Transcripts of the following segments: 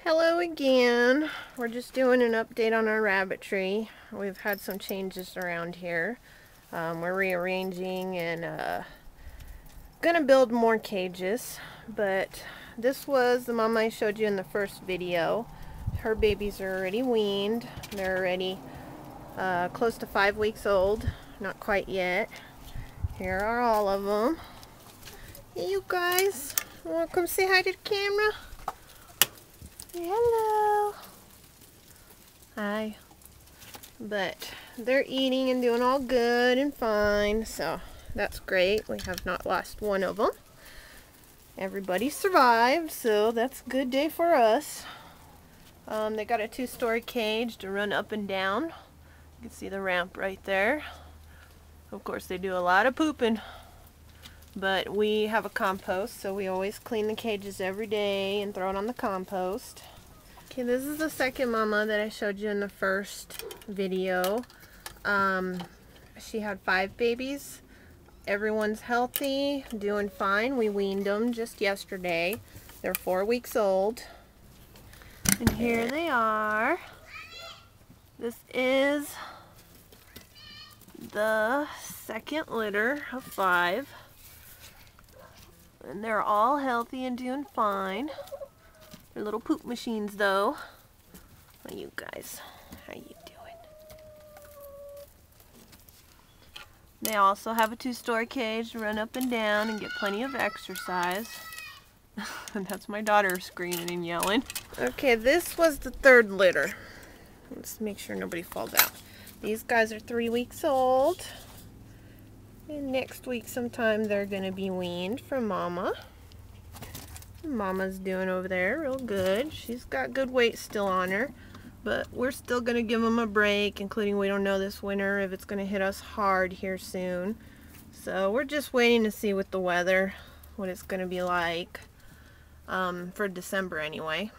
Hello again. We're just doing an update on our rabbitry. We've had some changes around here. We're rearranging and gonna build more cages, but this was the mama I showed you in the first video. Her babies are already weaned. They're already close to 5 weeks old. Not quite yet. Here are all of them. Hey, you guys. Want to come say hi to the camera? Hello. Hi. But they're eating and doing all good and fine, so that's great. We have not lost one of them. Everybody survived, so that's a good day for us. They got a 2-story cage to run up and down. You can see the ramp right there. Of course, they do a lot of pooping, but we have a compost, so we always clean the cages every day and throw it on the compost. Okay, this is the second mama that I showed you in the first video. She had 5 babies. Everyone's healthy, doing fine. We weaned them just yesterday. They're 4 weeks old. And here they are. This is the second litter of 5. And they're all healthy and doing fine. They're little poop machines though. How are you guys? How you doing? They also have a 2-story cage to run up and down and get plenty of exercise. And that's my daughter screaming and yelling. Okay, this was the 3rd litter. Let's make sure nobody falls out. These guys are 3 weeks old. And next week sometime they're going to be weaned from Mama. Mama's doing over there real good. She's got good weight still on her. But we're still going to give them a break, including we don't know this winter if it's going to hit us hard here soon. So we're just waiting to see with the weather what it's going to be like. For December anyway.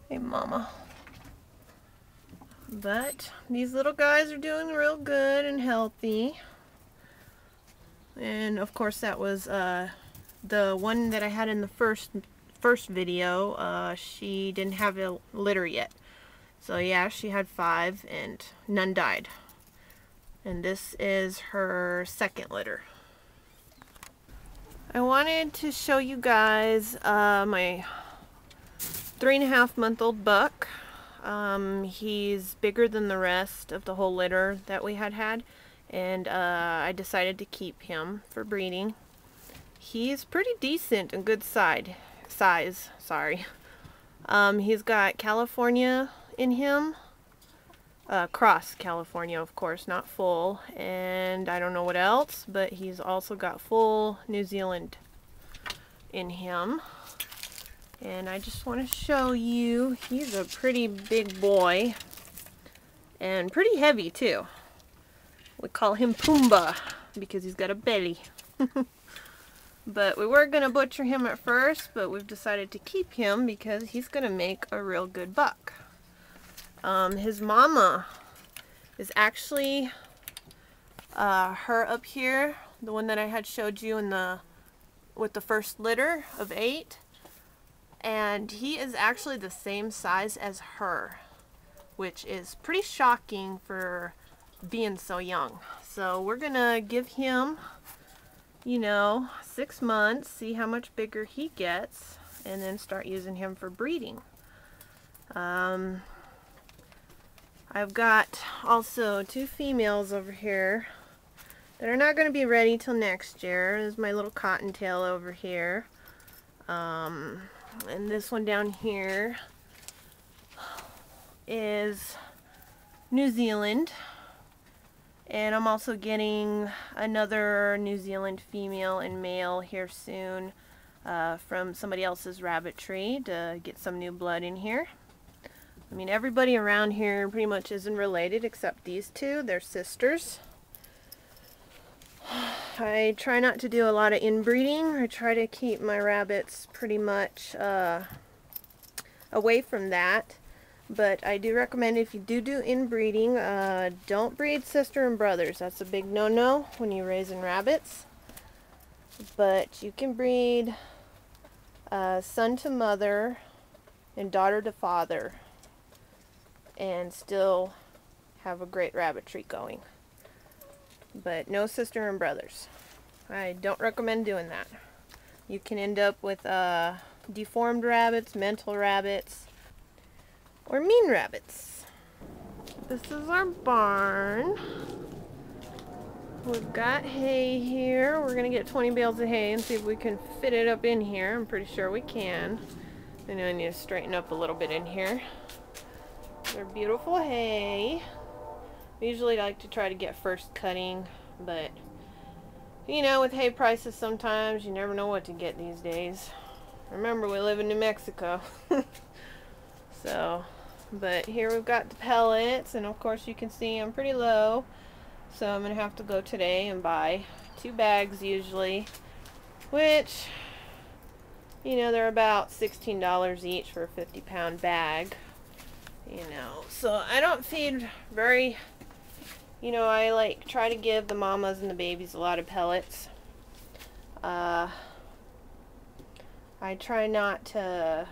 Hey Mama. But these little guys are doing real good and healthy. And of course that was the one that I had in the first video. She didn't have a litter yet. So yeah, she had 5 and none died. And this is her 2nd litter. I wanted to show you guys my 3.5-month-old buck. He's bigger than the rest of the whole litter that we had, and I decided to keep him for breeding. He's pretty decent and good size. Sorry. He's got California in him, cross California, of course, not full, and I don't know what else, but he's also got full New Zealand in him. And I just want to show you, he's a pretty big boy and pretty heavy too. We call him Pumbaa because he's got a belly. But we were going to butcher him at first, but we've decided to keep him because he's going to make a real good buck. His mama is actually her up here, the one that I had showed you in with the first litter of 8. And he is actually the same size as her, which is pretty shocking for being so young. So we're gonna give him, you know, 6 months, see how much bigger he gets, and then start using him for breeding. I've got also 2 females over here that are not going to be ready till next year. There's my little cottontail over here. And this one down here is New Zealand. And I'm also getting another New Zealand female and male here soon from somebody else's rabbitry to get some new blood in here. I mean, everybody around here pretty much isn't related except these 2. They're sisters. I try not to do a lot of inbreeding. I try to keep my rabbits pretty much away from that. But I do recommend if you do inbreeding, don't breed sister and brothers. That's a big no-no when you're raising rabbits. But you can breed son to mother and daughter to father and still have a great rabbitry going. But no sister and brothers. I don't recommend doing that. You can end up with deformed rabbits, mental rabbits, or mean rabbits. This is our barn. We've got hay here. We're gonna get 20 bales of hay and see if we can fit it up in here. I'm pretty sure we can. I know I need to straighten up a little bit in here. They're beautiful hay. I usually like to try to get first cutting, but you know, with hay prices sometimes you never know what to get these days. Remember, we live in New Mexico. So, but here we've got the pellets, and of course you can see I'm pretty low. So I'm going to have to go today and buy 2 bags usually, which, you know, they're about $16 each for a 50-pound bag, you know. So I don't feed very, you know, I like try to give the mamas and the babies a lot of pellets. I try not to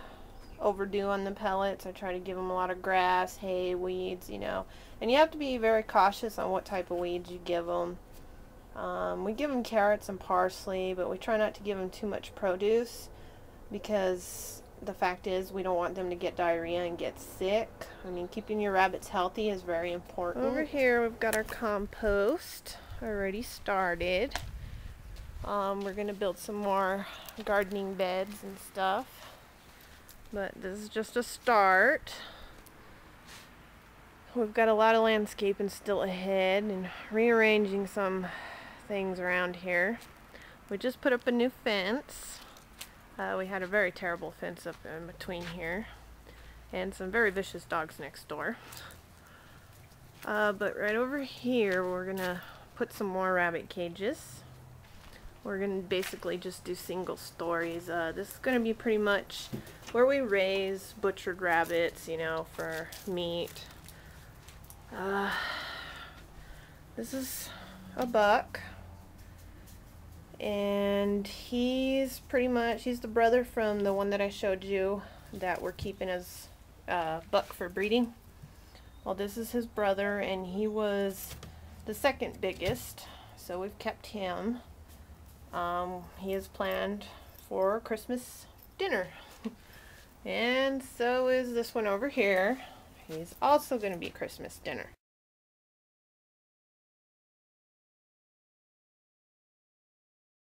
overdo on the pellets. I try to give them a lot of grass, hay, weeds, you know. And you have to be very cautious on what type of weeds you give them. We give them carrots and parsley, but we try not to give them too much produce because the fact is we don't want them to get diarrhea and get sick. I mean, keeping your rabbits healthy is very important. Over here we've got our compost already started. We're going to build some more gardening beds and stuff. But this is just a start. We've got a lot of landscaping still ahead and rearranging some things around here. We just put up a new fence. We had a very terrible fence up in between here and some very vicious dogs next door. But right over here we're gonna put some more rabbit cages. We're gonna basically just do single stories. This is gonna be pretty much where we raise butchered rabbits, you know, for meat. This is a buck, and he's the brother from the one that I showed you that we're keeping as buck for breeding. Well, this is his brother, and he was the second biggest, so we've kept him. He is planned for Christmas dinner. And so is this one over here. He's also going to be Christmas dinner.